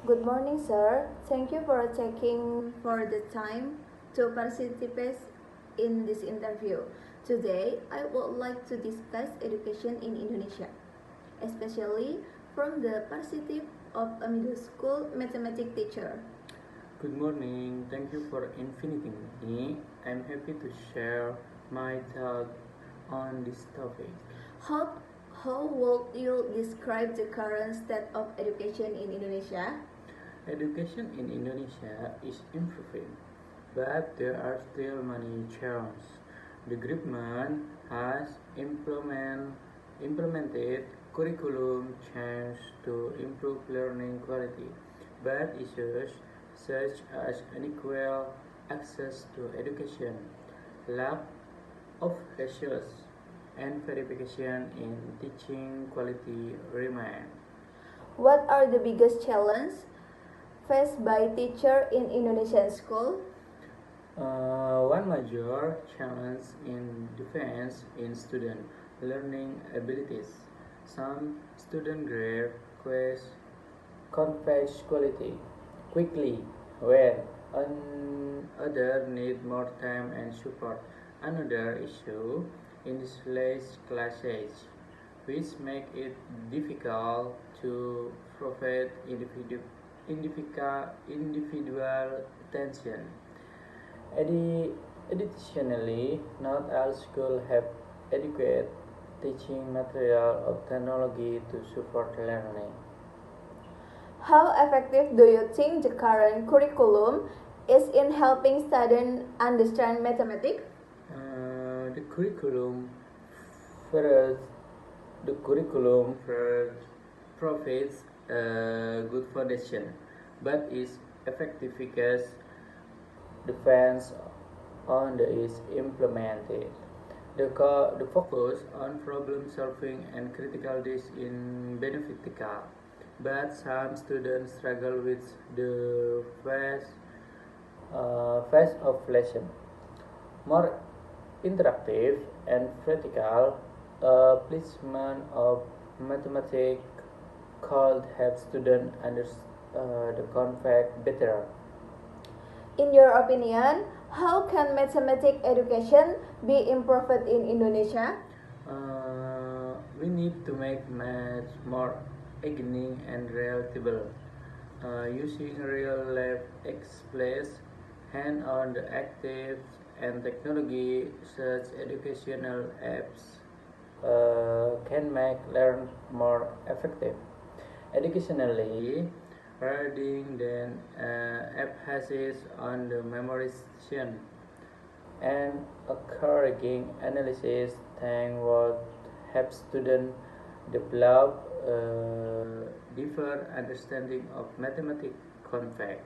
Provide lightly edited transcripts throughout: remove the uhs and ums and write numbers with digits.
Good morning, sir. Thank you for taking for the time to participate in this interview. Today, I would like to discuss education in Indonesia, especially from the perspective of a middle school mathematics teacher. Good morning. Thank you for inviting me. I'm happy to share my thought on this topic. How, how would you describe the current state of education in Indonesia? Education in Indonesia is improving, but there are still many challenges. The government has implemented curriculum change to improve learning quality, but issues such as unequal access to education, lack of resources, and verification in teaching quality remain. What are the biggest challenges faced by teachers in Indonesian school? One major challenge in defense in student learning abilities. Some student grade quest converge quality quickly when other need more time and support. Another issue in displaced classes, which make it difficult to provide individual attention. Additionally, not all schools have adequate teaching material or technology to support learning. How effective do you think the current curriculum is in helping students understand mathematics? The curriculum first, the curriculum first provides a good foundation, but is effective because depends on the is implemented. The focus on problem solving and critical is in beneficial, but some students struggle with the phase of lesson. More interactive and practical placement of mathematics could help students understand the concept better. In your opinion, how can mathematics education be improved in Indonesia? We need to make math more engaging and relatable, using real life explains, hand-on actives, and technology such educational apps can make learn more effective. Educationally, rather than emphasis on the memorization and encouraging analysis thing would help students develop a deeper understanding of mathematical concept.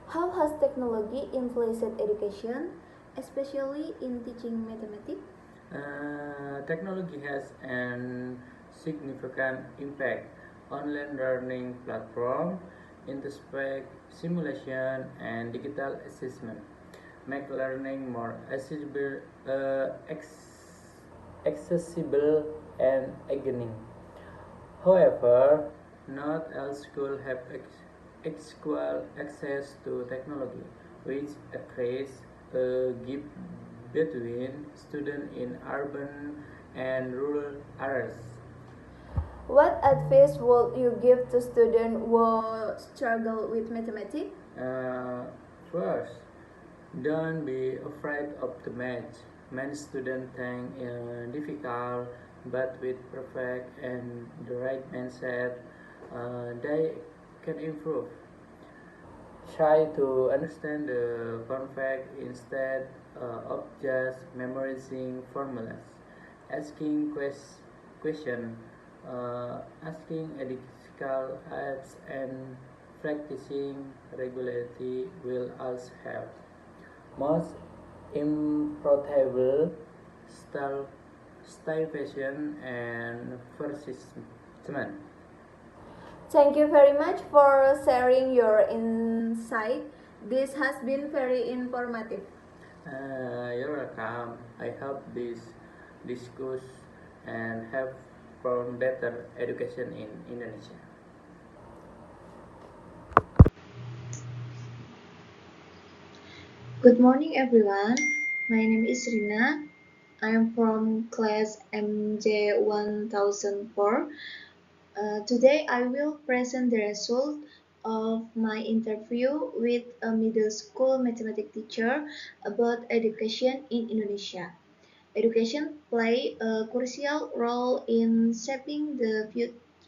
How has technology influenced education, especially in teaching mathematics? Technology has an significant impact. Online learning platform, interspace simulation, and digital assessment make learning more accessible and engaging. However, not all schools have equal access to technology, which creates a gap between students in urban and rural areas. What advice would you give to students who struggle with mathematics? First, don't be afraid of the math. Many students think difficult, but with perfect and the right mindset, they can improve. Try to understand the concept instead of just memorizing formulas. Asking question, asking ethical apps, and practicing regularly will also help. Most improbable style, style fashion and persistence. Thank you very much for sharing your insight. This has been very informative. You're welcome. I hope this discuss and have for better education in Indonesia? Good morning, everyone. My name is Rina. I am from class MJ 1004. Today, I will present the result of my interview with a middle school mathematics teacher about education in Indonesia. Education play a crucial role in shaping the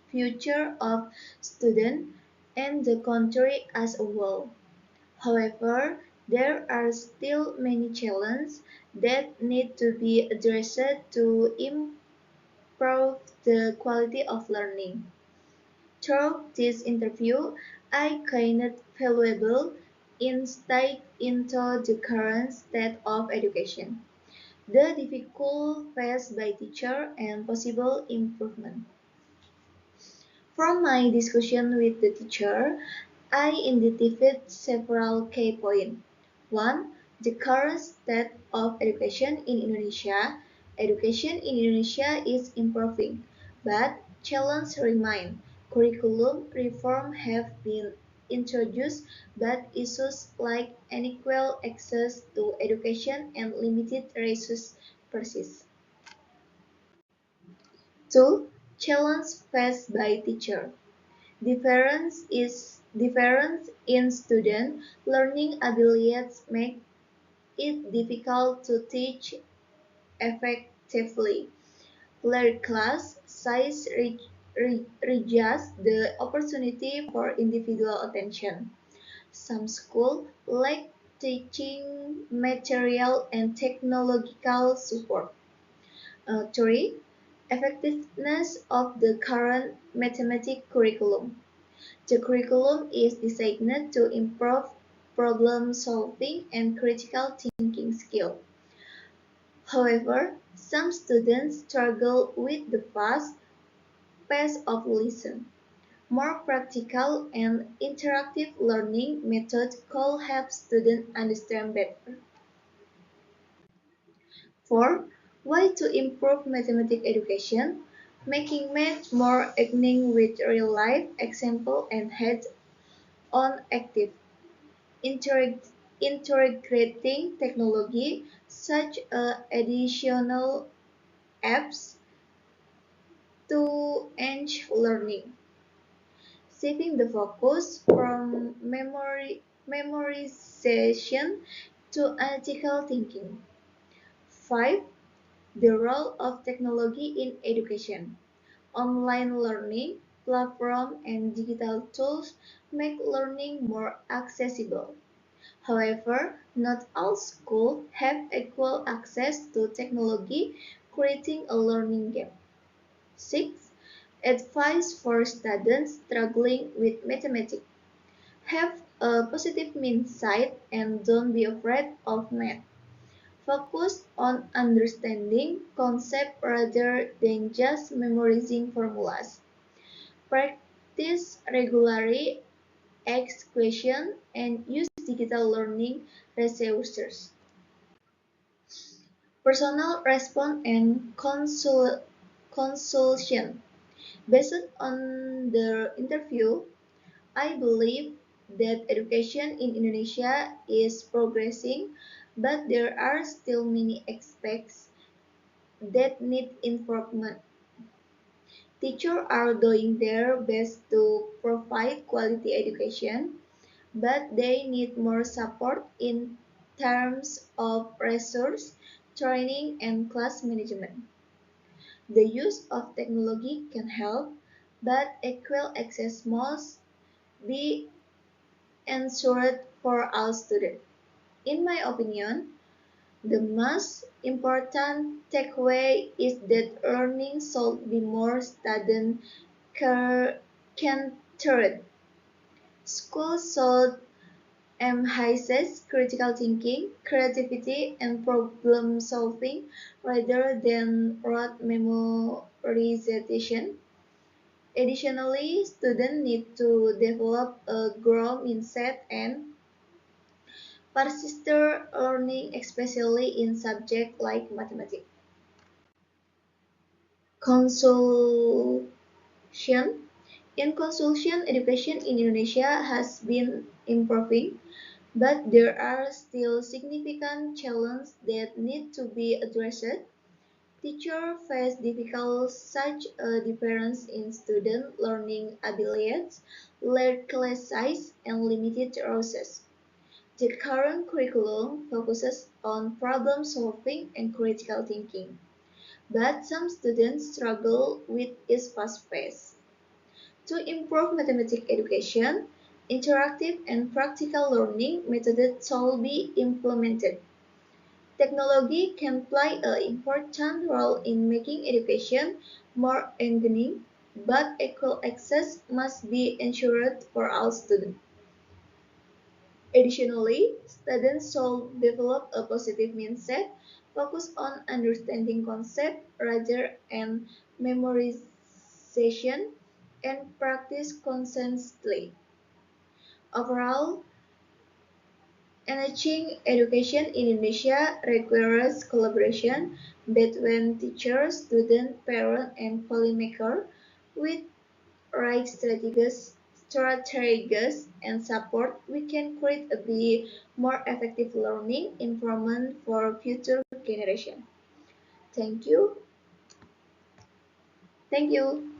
future of students and the country as a whole. However, there are still many challenges that need to be addressed to improve the quality of learning. Through this interview, I gained valuable insight into the current state of education, the difficulties faced by teachers, and possible improvement. From my discussion with the teacher, I identified several key points. One, the current state of education in Indonesia. Education in Indonesia is improving, but challenges remain. Curriculum reform have been introduced, but issues like unequal access to education and limited resources persist. Two, challenge faced by teachers. Difference in student learning abilities make it difficult to teach effectively. Large class size reduces the opportunity for individual attention. Some schools lack teaching material and technological support. 3. Effectiveness of the current mathematics curriculum. The curriculum is designed to improve problem-solving and critical thinking skills. However, some students struggle with the fast pace of lesson. More practical and interactive learning methods could help students understand better. 4. Way to improve mathematics education, making math more engaging with real-life example and hands-on activities. Integrating technology such as additional apps to enhance learning, shifting the focus from memorization to analytical thinking. 5. The role of technology in education. Online learning platforms and digital tools make learning more accessible. However, not all schools have equal access to technology, creating a learning gap. 6. Advice for students struggling with mathematics. Have a positive mindset and don't be afraid of math. Focus on understanding concepts rather than just memorizing formulas. Practice regularly, ask questions, and use digital learning resources. Personal response and consultation. Based on the interview, I believe that education in Indonesia is progressing, but there are still many aspects that need improvement. Teachers are doing their best to provide quality education, but they need more support in terms of resource, training, and class management. The use of technology can help, but equal access must be ensured for all students. In my opinion, the most important takeaway is that learning should be more student-centered. Schools should emphasize critical thinking, creativity, and problem solving rather than rote memorization. Additionally, students need to develop a growth mindset and persistent learning, especially in subjects like mathematics. Consultation. In consultation, education in Indonesia has been improving, but there are still significant challenges that need to be addressed. Teachers face difficulties such as difference in student learning abilities, large class size, and limited resources. The current curriculum focuses on problem solving and critical thinking, but some students struggle with its fast pace. To improve mathematics education, interactive and practical learning methods should be implemented. Technology can play an important role in making education more engaging, but equal access must be ensured for all students. Additionally, students should develop a positive mindset, focus on understanding concepts rather than memorization, and practice consistently. Overall, enriching education in Indonesia requires collaboration between teachers, students, parents, and policymakers. With right strategies and support, we can create a be more effective learning environment for future generations. Thank you. Thank you.